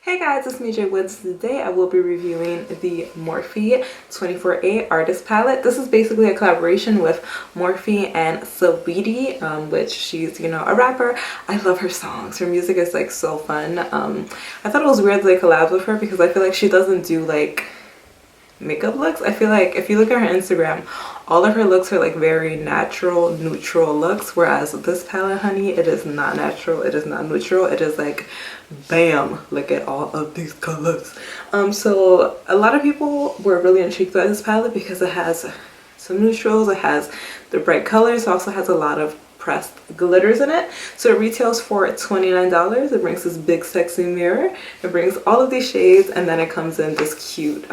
Hey guys, it's me J Woods. Today I will be reviewing the Morphe 24A artist palette. This is basically a collaboration with Morphe and Saweetie, which she's, you know, a rapper. I love her songs. Her music is like so fun. I thought it was weird to like collab with her because I feel like she doesn't do like makeup looks. I feel like if you look at her Instagram, all of her looks are like very natural, neutral looks, whereas this palette, honey, it is not natural, it is not neutral, it is like bam, look at all of these colors. So a lot of people were really intrigued by this palette because it has some neutrals, it has the bright colors, it also has a lot of pressed glitters in it. So it retails for $29. It brings this big sexy mirror, it brings all of these shades, and then it comes in this cute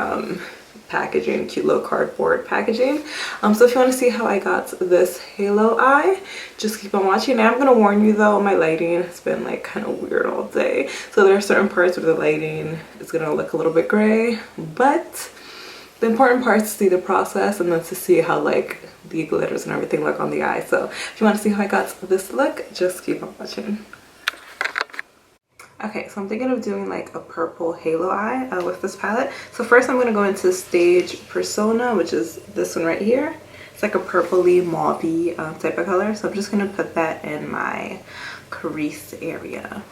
packaging, cute little cardboard packaging. So if you want to see how I got this halo eye, just keep on watching. Now I'm gonna warn you though, my lighting has been like kind of weird all day, so there are certain parts where the lighting is gonna look a little bit gray, but the important part is to see the process and then to see how like the glitters and everything look on the eye. So if you want to see how I got this look, just keep on watching. Okay, so I'm thinking of doing like a purple halo eye with this palette. So first I'm going to go into Stage Persona, which is this one right here. It's like a purpley mauve type of color. So I'm just going to put that in my crease area.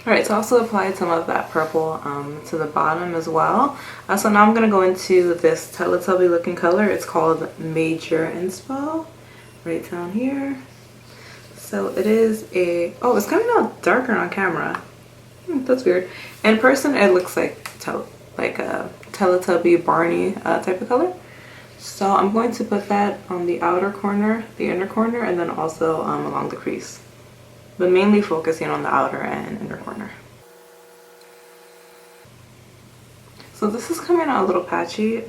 Alright, so I also applied some of that purple to the bottom as well. So now I'm going to go into this Teletubby looking color. It's called Major Inspo, right down here. So it is a, oh, it's coming out darker on camera. That's weird. In person, it looks like a Teletubby Barney type of color. So I'm going to put that on the outer corner, the inner corner, and then also along the crease, but mainly focusing on the outer and inner corner. So this is coming out a little patchy.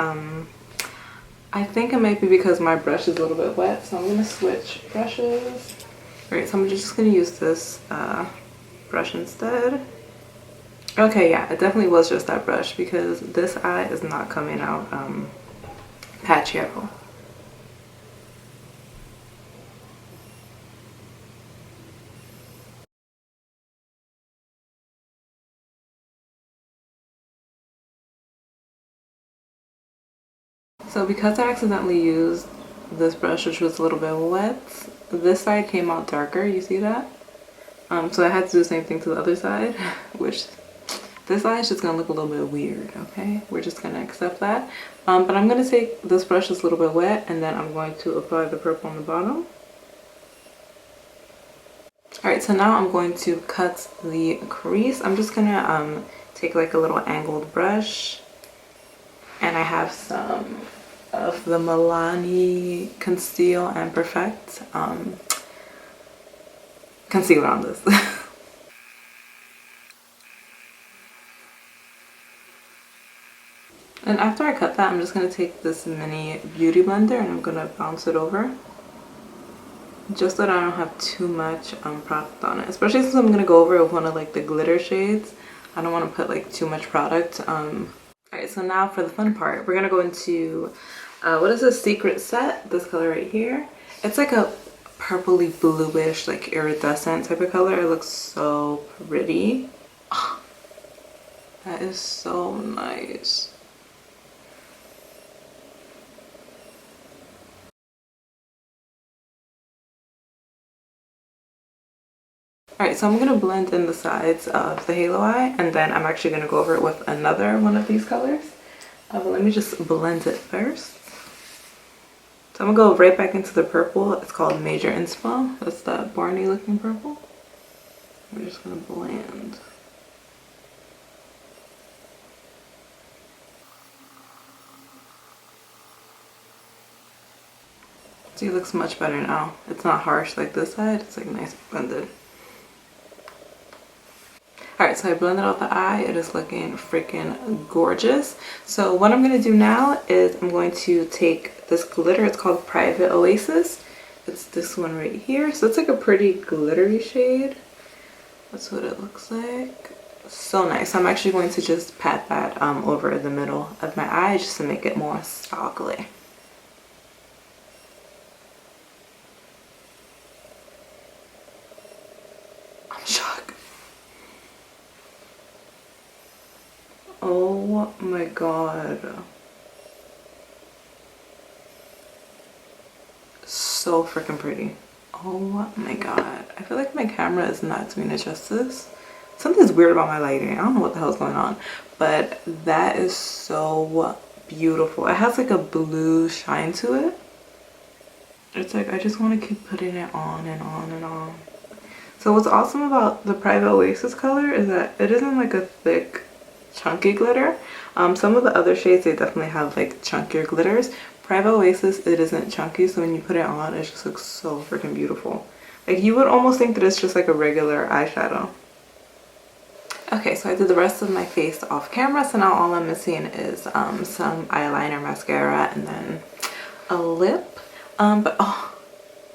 I think it might be because my brush is a little bit wet, so I'm gonna switch brushes. Alright, so I'm just gonna use this brush instead. Okay, yeah, it definitely was just that brush because this eye is not coming out patchy at all. So because I accidentally used this brush, which was a little bit wet, this side came out darker, you see that? So I had to do the same thing to the other side, which this eye is just gonna look a little bit weird, okay? We're just gonna accept that. But I'm gonna take this brush that's a little bit wet and then I'm going to apply the purple on the bottom. Alright, so now I'm going to cut the crease. I'm just gonna take like a little angled brush, and I have some of the Milani Conceal and Perfect concealer on this. And after I cut that, I'm just going to take this mini beauty blender and I'm going to bounce it over, just so that I don't have too much product on it, especially since I'm going to go over with one of like the glitter shades. I don't want to put like too much product. Alright, so now for the fun part, we're going to go into what is this, Secret Set, this color right here. It's like a purpley bluish, like iridescent type of color. It looks so pretty. Oh, that is so nice. Alright, so I'm going to blend in the sides of the halo eye, and then I'm actually going to go over it with another one of these colors. But let me just blend it first. So I'm going to go right back into the purple. It's called Major Inspo. That's that Barney looking purple. We're just going to blend. See, it looks much better now. It's not harsh like this side. It's like nice blended. Alright, so I blended out the eye. It is looking freaking gorgeous. So what I'm going to do now is I'm going to take this glitter. It's called Private Oasis. It's this one right here. So it's like a pretty glittery shade. That's what it looks like. So nice. I'm actually going to just pat that over the middle of my eye just to make it more sparkly. Oh my god. So freaking pretty. Oh my god. I feel like my camera is not doing it justice. Something's weird about my lighting. I don't know what the hell's going on. But that is so beautiful. It has like a blue shine to it. It's like I just want to keep putting it on and on and on. So what's awesome about the Private Oasis color is that it isn't like a thick, chunky glitter. Some of the other shades, they definitely have like chunkier glitters. Private Oasis, it isn't chunky, so when you put it on, it just looks so freaking beautiful. Like you would almost think that it's just like a regular eyeshadow. Okay, so I did the rest of my face off camera, so now all I'm missing is some eyeliner, mascara, and then a lip. But oh,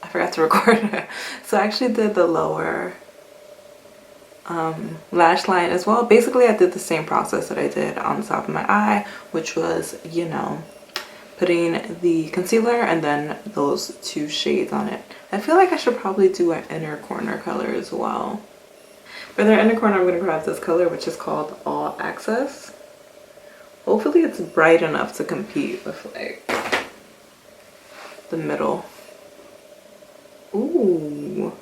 I forgot to record. So I actually did the lower lash line as well. Basically, I did the same process that I did on the top of my eye, which was, you know, putting the concealer and then those two shades on it. I feel like I should probably do an inner corner color as well. For the inner corner, I'm going to grab this color, which is called All Access. Hopefully it's bright enough to compete with like the middle. Ooh.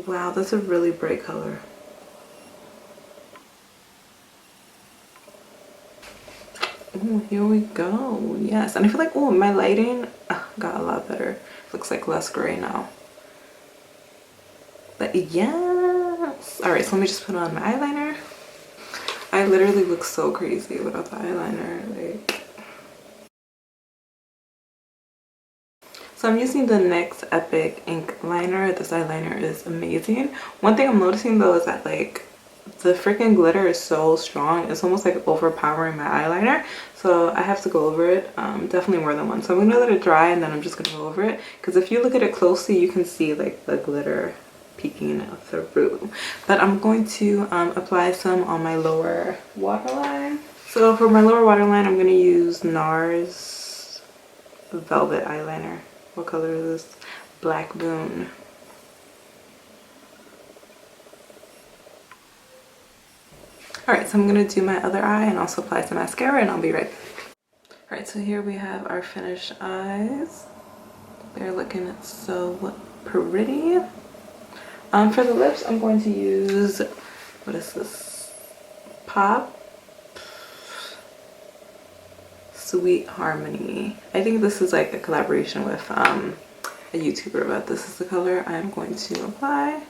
Wow, that's a really bright color. Ooh, here we go. Yes, and I feel like, oh, my lighting got a lot better. Looks like less gray now. But yes. Alright, so let me just put on my eyeliner. I literally look so crazy without the eyeliner. Like, so I'm using the NYX Epic Ink Liner. This eyeliner is amazing. One thing I'm noticing though is that like the freaking glitter is so strong. It's almost like overpowering my eyeliner. So I have to go over it, definitely more than once. So I'm gonna let it dry and then I'm just gonna go over it. Because if you look at it closely, you can see like the glitter peeking through. But I'm going to apply some on my lower waterline. So for my lower waterline, I'm gonna use NARS Velvet Eyeliner. What color is this? Black Moon. Alright, so I'm going to do my other eye and also apply some mascara and I'll be right back. Alright, so here we have our finished eyes. They're looking so pretty. For the lips, I'm going to use, what is this? Pop Sweet Harmony. I think this is like a collaboration with a YouTuber, but this is the color I'm going to apply.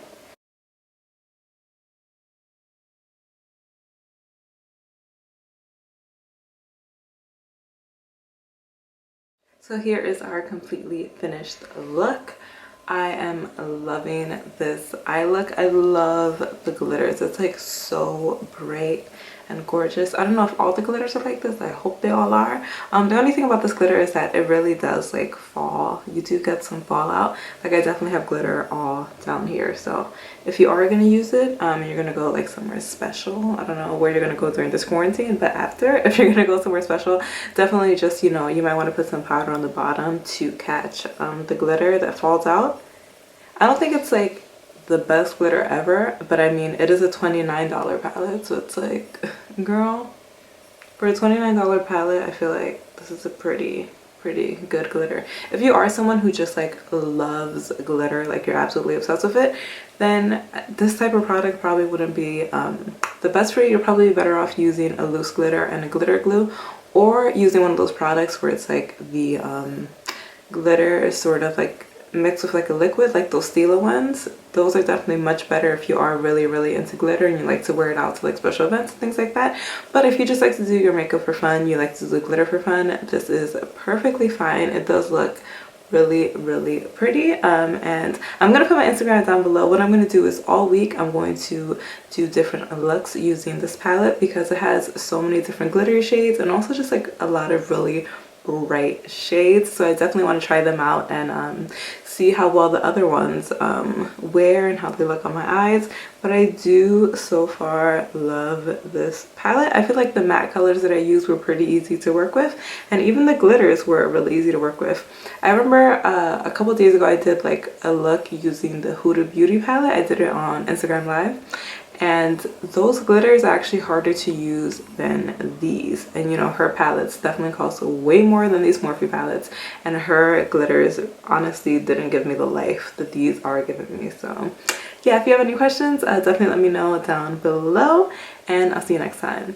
So here is our completely finished look. I am loving this eye look. I love the glitters. It's like so bright and gorgeous. I don't know if all the glitters are like this. I hope they all are. The only thing about this glitter is that it really does like fall. You do get some fallout. Like I definitely have glitter all down here. So if you are gonna use it, you're gonna go like somewhere special. I don't know where you're gonna go during this quarantine, but after, if you're gonna go somewhere special, definitely just, you know, you might want to put some powder on the bottom to catch the glitter that falls out. I don't think it's like the best glitter ever, but I mean it is a $29 palette, so it's like, girl, for a $29 palette I feel like this is a pretty good glitter. If you are someone who just like loves glitter, like you're absolutely obsessed with it, then this type of product probably wouldn't be the best for you. You're probably better off using a loose glitter and a glitter glue, or using one of those products where it's like the glitter is sort of like mixed with like a liquid, like those Stila ones. Those are definitely much better if you are really into glitter and you like to wear it out to like special events and things like that. But if you just like to do your makeup for fun, you like to do glitter for fun, this is perfectly fine. It does look really pretty. And I'm gonna put my Instagram down below. What I'm gonna do is all week I'm going to do different looks using this palette because it has so many different glittery shades and also just like a lot of really bright shades. So I definitely want to try them out and see how well the other ones wear and how they look on my eyes. But I do so far love this palette. I feel like the matte colors that I used were pretty easy to work with, and even the glitters were really easy to work with. I remember a couple of days ago I did like a look using the Huda Beauty palette. I did it on Instagram Live, and those glitters are actually harder to use than these. And you know, her palettes definitely cost way more than these Morphe palettes, and her glitters honestly didn't give me the life that these are giving me. So yeah, if you have any questions, definitely let me know down below, and I'll see you next time.